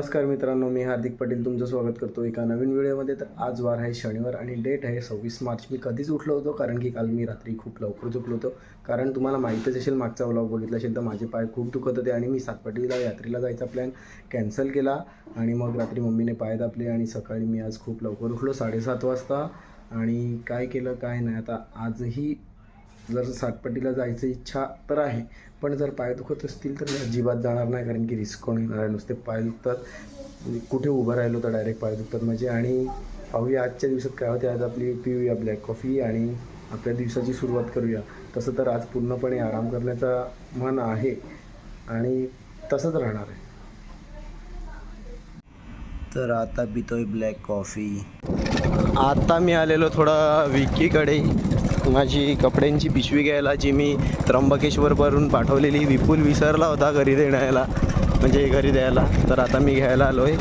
नमस्कार मित्रांनो, मी हार्दिक पटेल तुमचं स्वागत करतो एका नवीन व्हिडिओमध्ये. तर आज वार आहे शनिवार आणि डेट आहे 26 मार्च. मी कधीच उठलो होतो कारण की काल मी रात्री खूप लवकर झोपलो होतो. कारण तुम्हाला माहीतच असेल, मागचा व्लॉग बघितला असेल तर माझे पाय खूप दुखत होते आणि मी सातपाटीला यात्रेला जायचा प्लॅन कॅन्सल केला आणि मग रात्री मम्मीने पाय दाबले आणि सकाळी मी आज खूप लवकर उठलो 7:30 वाजता. आणि काय केलं काय नाही, आता आजही जर सातपाटीला जायची इच्छा तर आहे, पण जर पाय दुखत असतील तर अजिबात जाणार नाही कारण की रिस्क कोण येणार आहे. नुसते पाय दुखतात, कुठे उभं राहिलो तर डायरेक्ट पाय दुखतात म्हणजे. आणि पाहूया आजच्या दिवसात काय होते. आज आपली पिऊया ब्लॅक कॉफी आणि आपल्या दिवसाची सुरुवात करूया. तसं तर आज पूर्णपणे आराम करण्याचा मन आहे आणि तसंच राहणार आहे. तर आता पितोय ब्लॅक कॉफी. आता मी आलेलो थोडा विकीकडे माझी कपड्यांची पिशवी घ्यायला, जी मी त्र्यंबकेश्वरवरून पाठवलेली. विपुल विसरला होता घरी द्यायला, म्हणजे घरी द्यायला. तर आता मी घ्यायला आलो आहे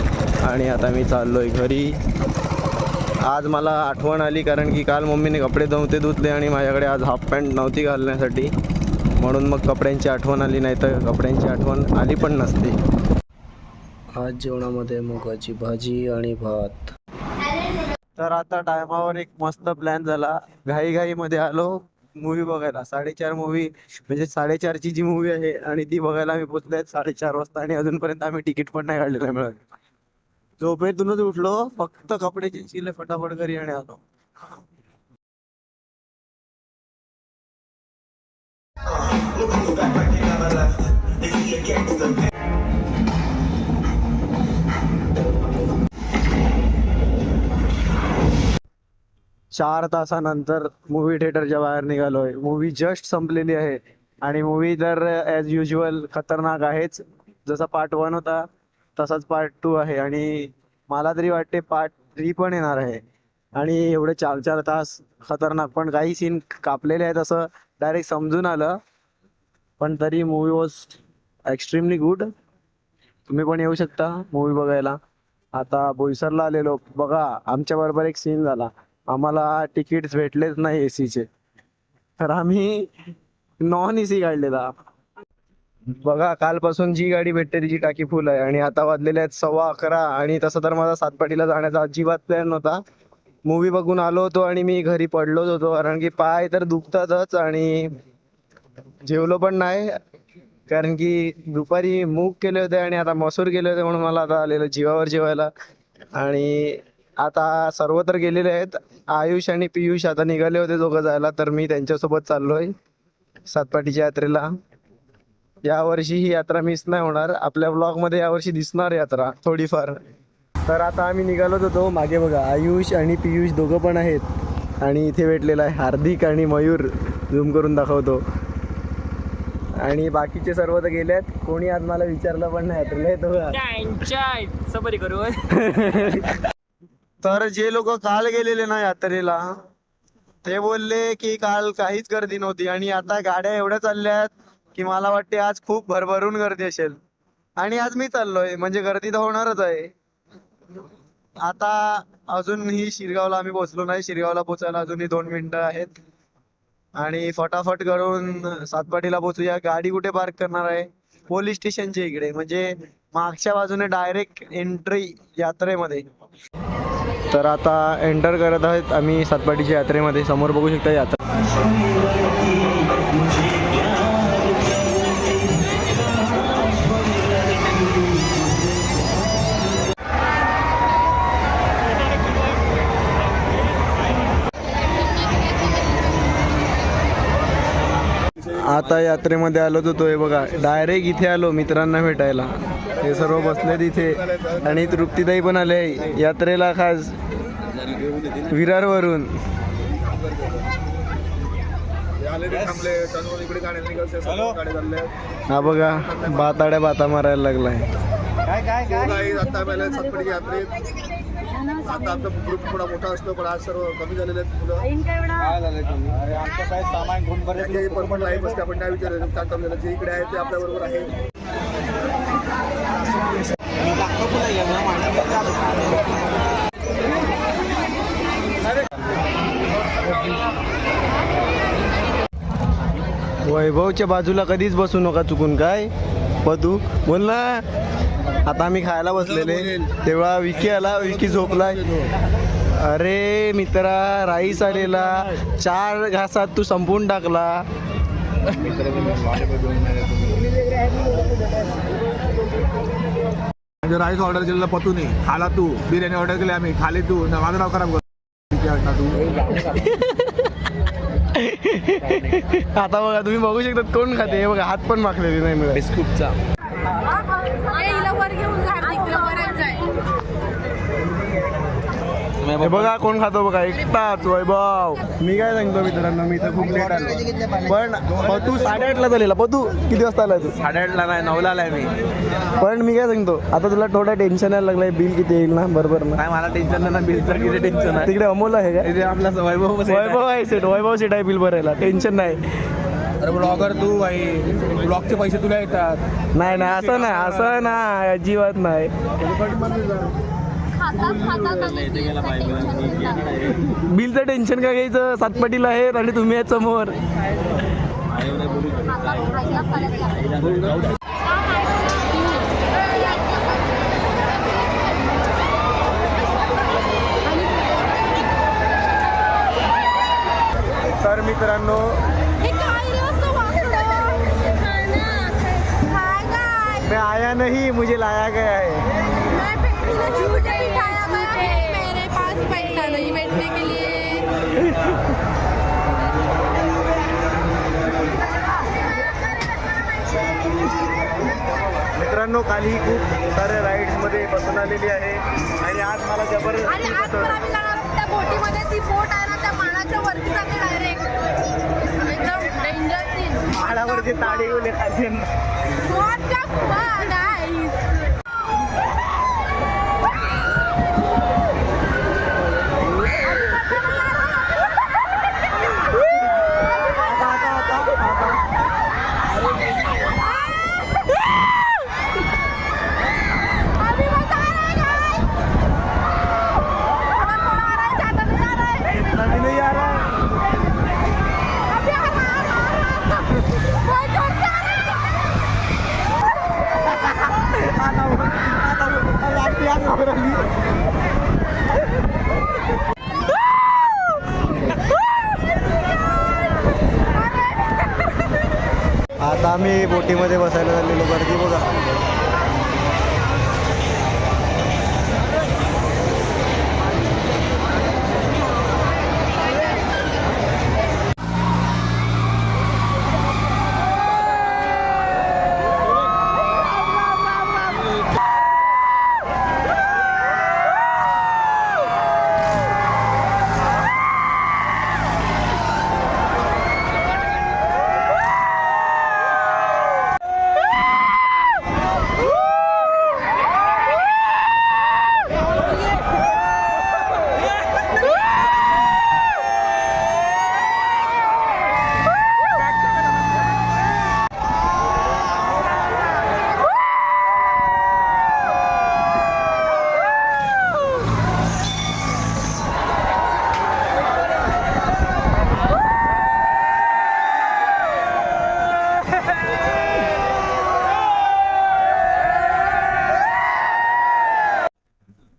आणि आता मी चाललो आहे घरी. आज मला आठवण आली कारण की काल मम्मीने कपडे नव्हते धुतले आणि माझ्याकडे आज हाफ पॅन्ट नव्हती घालण्यासाठी, म्हणून मग कपड्यांची आठवण आली, नाही तर कपड्यांची आठवण आली पण नसते. आज जेवणामध्ये मुगाची भाजी आणि भात. तर आता टायमावर एक मस्त प्लॅन झाला. घाईमध्ये आलो मूवी बघायला. 4:30 मूवी, म्हणजे 4:30ची जी मूवी आहे आणि ती बघायला आम्ही पोचलोय 4:30 वाजता आणि अजूनपर्यंत आम्ही तिकीट पण नाही काढलेलं मिळत. झोपेतूनच उठलो, फक्त कपडे चेंज फटाफट घरी आणि आलो. चार तासानंतर मूवी थिएटरच्या बाहेर निघालोय. मूवी जस्ट संपलेली आहे आणि मूवी तर ॲज युजल खतरनाक आहेच. जसा पार्ट 1 होता तसाच पार्ट 2 आहे आणि मला तरी वाटते पार्ट 3 पण येणार आहे. आणि एवढे 4 तास खतरनाक, पण काही सीन कापलेले आहेत असं डायरेक्ट समजून आलं. पण तरी मूवी वॉज एक्स्ट्रीमली गुड. तुम्ही पण येऊ शकता मूवी बघायला. आता बोईसरला आलेलो. बघा, आमच्या बरोबर एक सीन झाला. आम्हाला तिकीट्स भेटलेच नाही एसीचे, तर आम्ही नॉन एसी काढलेला. बघा, कालपासून जी गाडी भेटते तिची टाकी फुल आहे आणि आता वाजलेले आहेत 11:15. आणि तसं तर माझा सातपाटीला जाण्याचा अजिबात प्लॅन नव्हता. मूवी बघून आलो होतो आणि मी घरी पडलोच होतो कारण की पाय तर दुखतातच आणि जेवलो पण नाही कारण की दुपारी मूग केले होते आणि आता मसूर केले होते, म्हणून मला आता आलेलं जीवावर जेवायला. आणि आता सर्व तर गेलेले आहेत. आयुष आणि पियुष आता निघाले होते दोघं जायला, तर मी त्यांच्यासोबत चाललोय सातपाटीच्या यात्रेला. यावर्षी ही यात्रा मिस नाही होणार. आपल्या ब्लॉगमध्ये यावर्षी दिसणार यात्रा थोडीफार. तर आता आम्ही निघालोच होतो. मागे बघा, आयुष आणि पियुष दोघं पण आहेत आणि इथे भेटलेला आहे हार्दिक आणि मयूर. झूम करून दाखवतो. आणि बाकीचे सर्व तर गेलेत. कोणी आज मला विचारलं पण नाही यात्रेला येतो का. तर जे लोक काल गेलेले ना यात्रेला, ते बोलले की काल काहीच गर्दी नव्हती आणि आता गाड्या एवढ्या चालल्यात की मला वाटते आज खूप भरभरून गर्दी असेल. आणि आज मी चाललोय म्हणजे गर्दी तर होणारच आहे. आता अजूनही शिरगावला आम्ही पोहोचलो नाही. शिरगावला पोहोचायला अजूनही 2 मिनिटं आहेत आणि फटाफट करून सातपाटीला पोहोचूया. गाडी कुठे पार्क करणार आहे? पोलीस स्टेशनच्या इकडे, म्हणजे मागच्या बाजूने डायरेक्ट एंट्री यात्रेमध्ये. तर आता एंटर करत आहेत आम्ही सातपाटीच्या यात्रेमध्ये. समोर बघू शकता यात्रा. आता यात्रेमध्ये आलो होतो. हे बघा, डायरेक्ट इथे आलो मित्रांना भेटायला. हे सर्व बसलेत इथे आणि तृप्तीताई पण आले यात्रेला खास विरारवरून. हा बघा, बाता मारायला लागलाय. आता आमचा ग्रुप थोडा मोठा असतो, पण आज सर्व कमी झालेले आहेत मुलं. आमचं काय सामान घेऊन बरेच पण लाईफ असते, आपण काय विचारायचं काय कमी झालं. जे इकडे आहे ते आपल्या बरोबर आहे. वैभवच्या बाजूला कधीच बसू नका चुकून. काय पदू बोल ना. आता आम्ही खायला बसलेले तेव्हा विकी आला. विकी झोपलाय. अरे मित्रा, राईस आलेला 4 घासात तू संपवून टाकला. राईस ऑर्डर केलेला पतू नाही खाला तू. बिर्याणी ऑर्डर केली आम्ही खाली तू. माझं नाव खराब आता बघा तुम्ही बघू शकता कोण खाते. हे बघा हात पण माखलेली नाही मिळत बिस्कुटचा. हे बघा कोण खातो बघा एकटाच वैभव. मी काय सांगतो मित्रांनो, मी तर खूप लेट आलो. पण तू 8:30ला झालेला. तू किती वाजता आलाय? तू 8:30ला नाही 9ला आलाय मी. पण मी काय सांगतो, आता तुला थोडं टेन्शन यायला लागलंय. बिल किती येईल ना? बरोबर ना? नाही मला टेन्शन नाही. बिलचं किती टेन्शन आहे. तिकडे अमोल आहे का? इथे आपला वैभव आहे सेट. वैभव सेट आहे बिल भरायला. टेन्शन नाही. अरे ब्लॉगर तू भाई, ब्लॉगचे पैसे तुला येतात. नाही नाही असं नाही, असं नाही, अजिबात नाही. बिलचं टेन्शन काय घ्यायचं? सातपाटीला आहेत आणि तुम्ही आहेत समोर. तर मित्रांनो मैं आया नहीं, मुझे लाया गया है. मेरे पास पैसा नहीं बैठने के लिए. मित्रांनो काली खूप साऱ्या राईड्स मध्ये बसून आलेली आहे आणि आज मला आणि आज जबरदस्ती पण आम्ही जाणार त्या बोटीमध्ये. ती बोट आहे ना त्या माळाच्या वरती जाते डायरेक्ट. एकदम डेंजर सीन. झाडावरचे ताडे गेले खाली. What the fuck, guys? अभी मजा आ रहा है guys. थोड़ा थोड़ा आ रहा है, ज्यादा नहीं आ रहा है. नदी नहीं आ रहा है. अभी आ रहा है. बहुत जोर से आ रहा है. आता आम्ही बोटीमध्ये बसायला झालेलो. गर्दी बघा.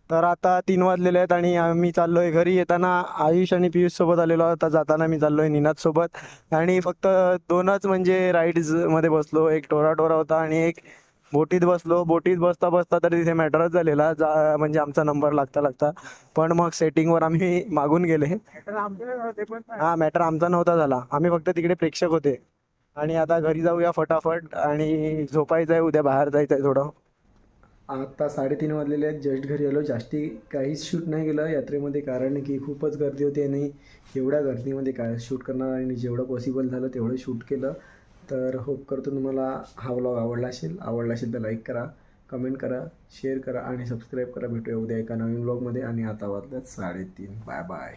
तर आता 3 वाजलेले आहेत आणि आम्ही चाललोय घरी. येताना आयुष आणि पियुष सोबत आलेलो. आता जाताना मी चाललोय निनाद सोबत. आणि फक्त 2च म्हणजे राईड्स मध्ये बसलो. एक टोरा होता आणि एक बोटीत बसलो. बोटीत बसता बसता तर तिथे मॅटरच झालेला. म्हणजे आमचा नंबर लागता पण मग सेटिंगवर आम्ही मागून गेले. हा मॅटर आमचा नव्हता झाला. आम्ही फक्त तिकडे प्रेक्षक होते. आणि आता घरी जाऊया फटाफट आणि झोपायचं आहे. उद्या बाहेर जायचं आहे थोडं. आता 3:30 वाजलेले आहेत. जस्ट घरी आलो. जास्ती काहीच शूट नाही केलं यात्रेमध्ये, कारण की खूपच गर्दी होती आणि एवढ्या गर्दीमध्ये काय शूट करणार. आणि जेवढं पॉसिबल झालं तेवढं शूट केलं. तर होप करतो तुम्हाला हा व्लॉग आवडला असेल तर लाईक करा, कमेंट करा, शेअर करा आणि सबस्क्राईब करा. भेटूया उद्या एका नवीन व्लॉगमध्ये. आणि आता वाजल्यात 3:30. Bye bye.